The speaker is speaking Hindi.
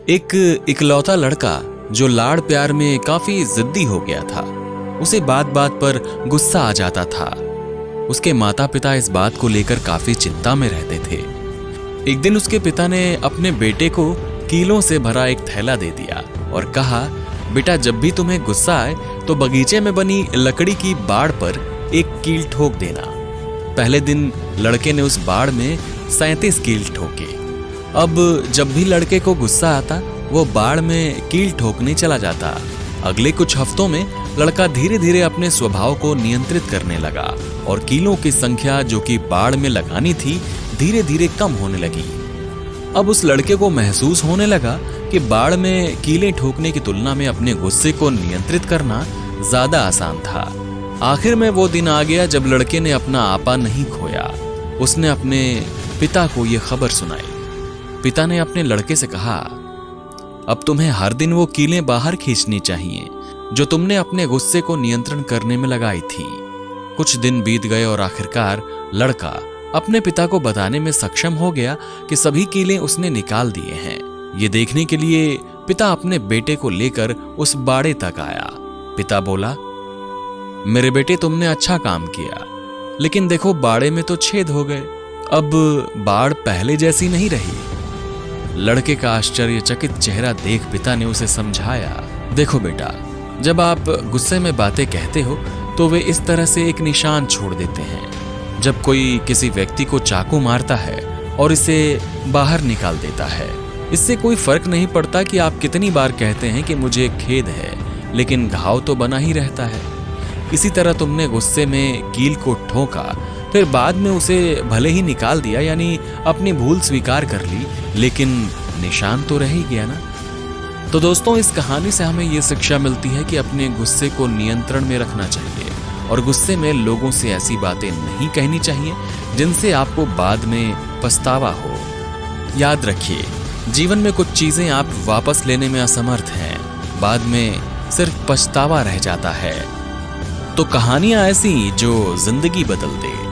एक इकलौता लड़का जो लाड़ प्यार में काफी जिद्दी हो गया था। उसे बात बात पर गुस्सा आ जाता था। उसके माता पिता इस बात को लेकर काफी चिंता में रहते थे। एक दिन उसके पिता ने अपने बेटे को कीलों से भरा एक थैला दे दिया और कहा, बेटा जब भी तुम्हें गुस्सा आए तो बगीचे में बनी लकड़ी की बाड़ पर एक कील ठोक देना। पहले दिन लड़के ने उस बाड़ में 37 कील ठोके। अब जब भी लड़के को गुस्सा आता वो बाड़ में कील ठोकने चला जाता। अगले कुछ हफ्तों में लड़का धीरे धीरे अपने स्वभाव को नियंत्रित करने लगा और कीलों की संख्या जो कि बाड़ में लगानी थी धीरे धीरे कम होने लगी। अब उस लड़के को महसूस होने लगा कि बाड़ में कीलें ठोकने की तुलना में अपने गुस्से को नियंत्रित करना ज्यादा आसान था। आखिर में वो दिन आ गया जब लड़के ने अपना आपा नहीं खोया। उसने अपने पिता को यह खबर सुनाई। पिता ने अपने लड़के से कहा, अब तुम्हें हर दिन वो कीलें बाहर खींचनी चाहिए जो तुमने अपने गुस्से को नियंत्रण करने में लगाई थी। कुछ दिन बीत गए और आखिरकार लड़का अपने पिता को बताने में सक्षम हो गया कि सभी कीलें उसने निकाल दिए हैं। ये देखने के लिए पिता अपने बेटे को लेकर उस बाड़े तक आया। पिता बोला, मेरे बेटे तुमने अच्छा काम किया, लेकिन देखो बाड़े में तो छेद हो गए। अब बाड़ पहले जैसी नहीं रही। लड़के का आश्चर्यचकित चेहरा देख पिता ने उसे समझाया, देखो बेटा, जब आप गुस्से में बातें कहते हो तो वे इस तरह से एक निशान छोड़ देते हैं। जब कोई किसी व्यक्ति को चाकू मारता है और इसे बाहर निकाल देता है, इससे कोई फर्क नहीं पड़ता कि आप कितनी बार कहते हैं कि मुझे खेद है, लेकिन घाव तो बना ही रहता है। इसी तरह तुमने गुस्से में कील को ठोका, फिर बाद में उसे भले ही निकाल दिया, यानी अपनी भूल स्वीकार कर ली, लेकिन निशान तो रह ही गया ना। तो दोस्तों, इस कहानी से हमें यह शिक्षा मिलती है कि अपने गुस्से को नियंत्रण में रखना चाहिए और गुस्से में लोगों से ऐसी बातें नहीं कहनी चाहिए जिनसे आपको बाद में पछतावा हो। याद रखिए, जीवन में कुछ चीजें आप वापस लेने में असमर्थ हैं, बाद में सिर्फ पछतावा रह जाता है। तो कहानियां ऐसी जो जिंदगी बदल दे।